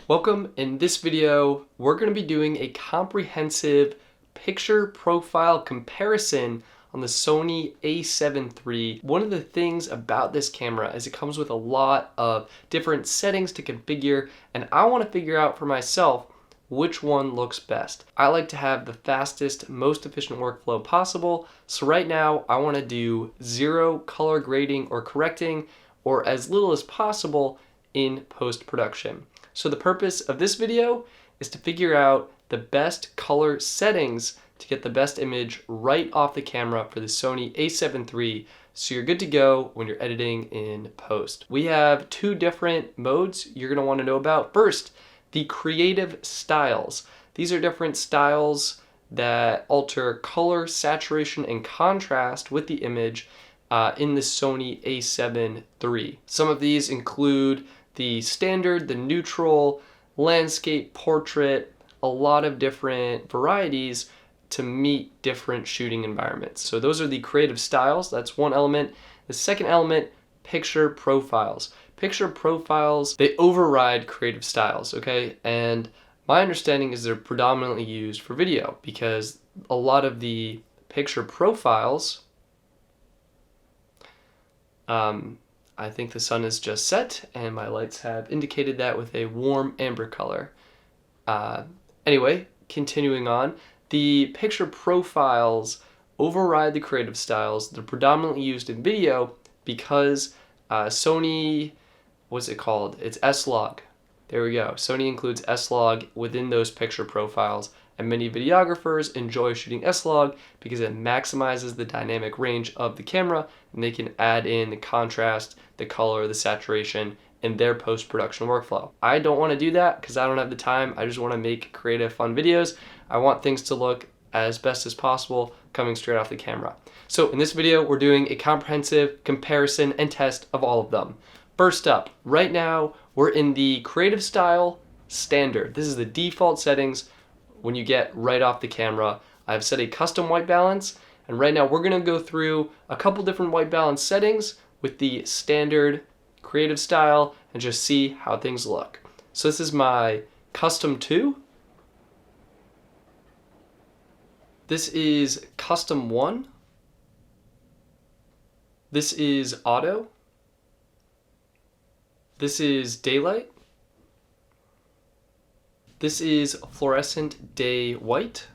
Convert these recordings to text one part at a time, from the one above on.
Welcome. In this video, we're going to be doing a comprehensive picture profile comparison on the Sony a7 III. One of the things about this camera is it comes with a lot of different settings to configure, and I want to figure out for myself which one looks best. I like to have the fastest, most efficient workflow possible, so right now I want to do zero color grading or correcting, or as little as possible in post-production. So the purpose of this video is to figure out the best color settings to get the best image right off the camera for the Sony a7 III, so you're good to go when you're editing in post. We have two different modes you're going to want to know about. First, the creative styles. These are different styles that alter color, saturation, and contrast with the image in the Sony a7 III. Some of these include the standard, the neutral, landscape, portrait, a lot of different varieties to meet different shooting environments. So those are the creative styles. That's one element. The second element, picture profiles. Picture profiles, they override creative styles, okay? And my understanding is they're predominantly used for video because a lot of the picture profiles, I think the sun has just set and my lights have indicated that with a warm amber color. Anyway, continuing on, the picture profiles override the creative styles. They're predominantly used in video because Sony, what's it called? It's S-Log. There we go. Sony includes S-Log within those picture profiles, and many videographers enjoy shooting S-Log because it maximizes the dynamic range of the camera, and they can add in the contrast, the color, the saturation in their post-production workflow. I don't want to do that because I don't have the time. I just want to make creative, fun videos. I want things to look as best as possible coming straight off the camera. So in this video, we're doing a comprehensive comparison and test of all of them. First up, right now, we're in the creative style standard. This is the default settings when you get right off the camera. I've set a custom white balance, and right now we're gonna go through a couple different white balance settings with the standard creative style and just see how things look. So this is my custom 2. This is custom 1. This is auto. This is daylight. This is fluorescent day white.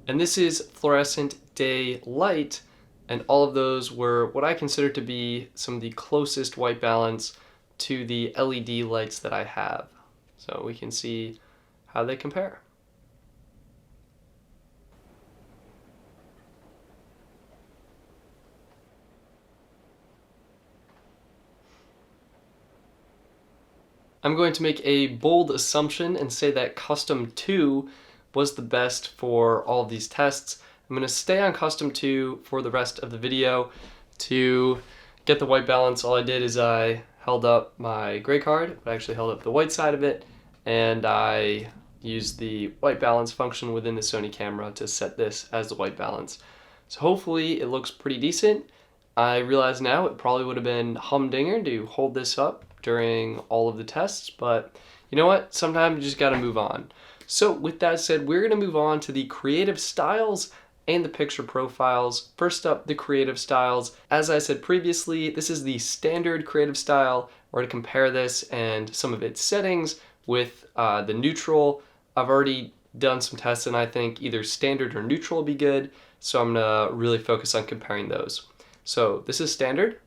And this is fluorescent day light. And all of those were what I consider to be some of the closest white balance to the LED lights that I have. So we can see how they compare. I'm going to make a bold assumption and say that custom 2 was the best for all of these tests. I'm going to stay on custom 2 for the rest of the video. To get the white balance, all I did is I held up my gray card, but I actually held up the white side of it, and I used the white balance function within the Sony camera to set this as the white balance. So hopefully it looks pretty decent. I realize now it probably would have been humdinger to hold this up during all of the tests, but you know what? Sometimes you just gotta move on. So with that said, we're gonna move on to the creative styles and the picture profiles. First up, the creative styles. As I said previously, this is the standard creative style. We're gonna compare this and some of its settings with the neutral. I've already done some tests and I think either standard or neutral will be good, so I'm gonna really focus on comparing those. So this is standard.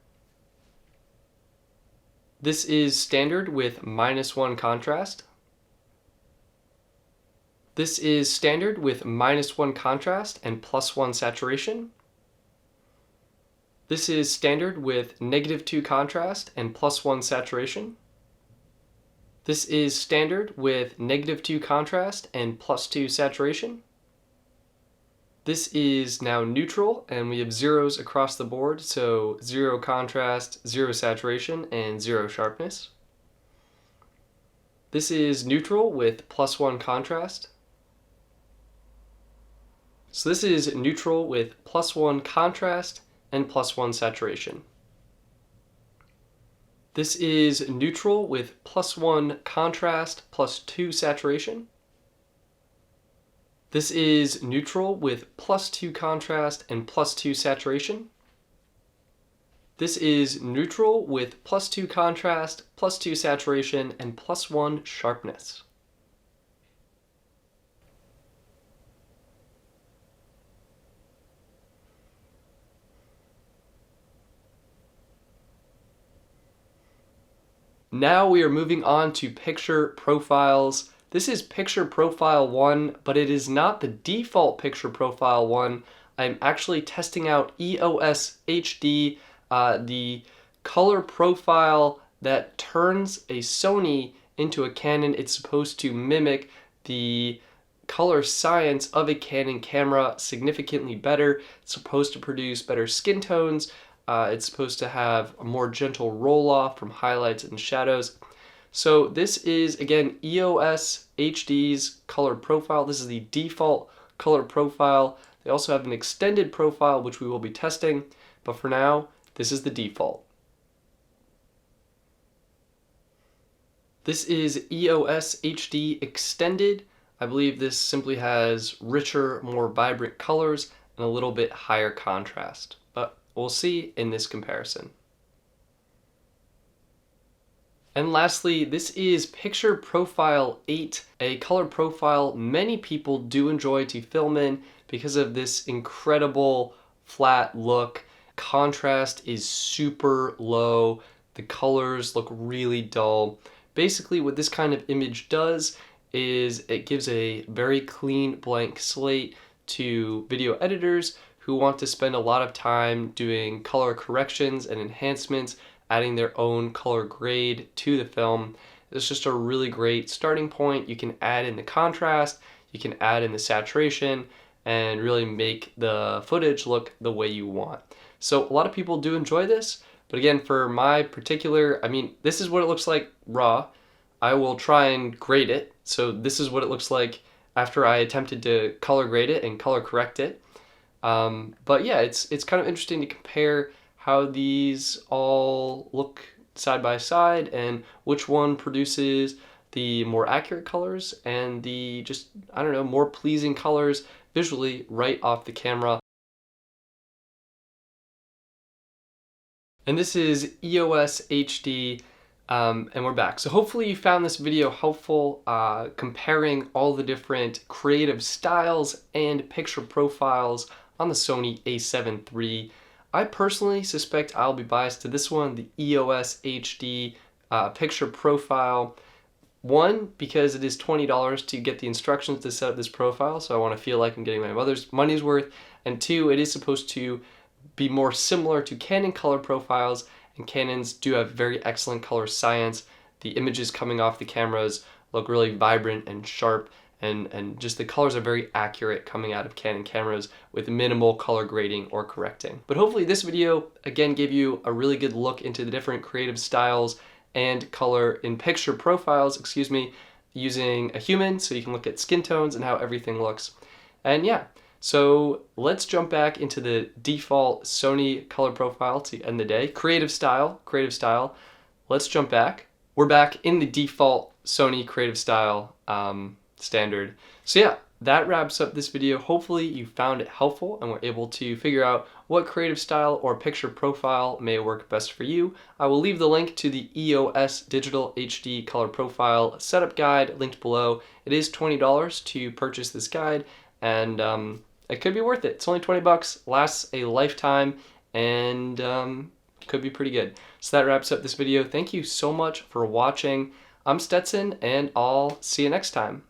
This is standard with -1 contrast. This is standard with -1 contrast and +1 saturation. This is standard with -2 contrast and +1 saturation. This is standard with -2 contrast and +2 saturation. This is now neutral, and we have zeros across the board, so 0 contrast, 0 saturation, and 0 sharpness. This is neutral with +1 contrast. So this is neutral with +1 contrast and +1 saturation. This is neutral with +1 contrast, +2 saturation. This is neutral with +2 contrast and +2 saturation. This is neutral with +2 contrast, +2 saturation, and +1 sharpness. Now we are moving on to picture profiles. This is picture profile 1, but it is not the default picture profile 1. I'm actually testing out EOS HD, the color profile that turns a Sony into a Canon. It's supposed to mimic the color science of a Canon camera significantly better. It's supposed to produce better skin tones. It's supposed to have a more gentle roll off from highlights and shadows. So this is, again, EOS HD's color profile. This is the default color profile. They also have an extended profile, which we will be testing, but for now, this is the default. This is EOS HD extended. I believe this simply has richer, more vibrant colors and a little bit higher contrast, but we'll see in this comparison. And lastly, this is Picture Profile 8, a color profile many people do enjoy to film in because of this incredible flat look. Contrast is super low. The colors look really dull. Basically, what this kind of image does is it gives a very clean blank slate to video editors who want to spend a lot of time doing color corrections and enhancements, adding their own color grade to the film. It's just a really great starting point. You can add in the contrast, you can add in the saturation, and really make the footage look the way you want. So a lot of people do enjoy this, but again, for my particular, this is what it looks like raw. I will try and grade it. So this is what it looks like after I attempted to color grade it and color correct it. But yeah, it's kind of interesting to compare how these all look side by side and which one produces the more accurate colors and the just, more pleasing colors visually right off the camera. And this is EOS HD, and we're back. So hopefully you found this video helpful, comparing all the different creative styles and picture profiles on the Sony a7 III. I personally suspect I'll be biased to this one, the EOS HD picture profile. One, because it is $20 to get the instructions to set up this profile, so I want to feel like I'm getting my mother's money's worth. And two, it is supposed to be more similar to Canon color profiles, and Canons do have very excellent color science. The images coming off the cameras look really vibrant and sharp, and just the colors are very accurate coming out of Canon cameras with minimal color grading or correcting. But hopefully this video, again, gave you a really good look into the different creative styles and color in picture profiles, using a human, so you can look at skin tones and how everything looks. And yeah, so let's jump back into the default Sony color profile to end the day. Creative style. Let's jump back. We're back in the default Sony creative style standard. So yeah, that wraps up this video. Hopefully you found it helpful and were able to figure out what creative style or picture profile may work best for you. I will leave the link to the EOS Digital HD Color Profile Setup Guide linked below. It is $20 to purchase this guide, and it could be worth it. It's only 20 bucks, lasts a lifetime, and could be pretty good. So that wraps up this video. Thank you so much for watching. I'm Stetson, and I'll see you next time.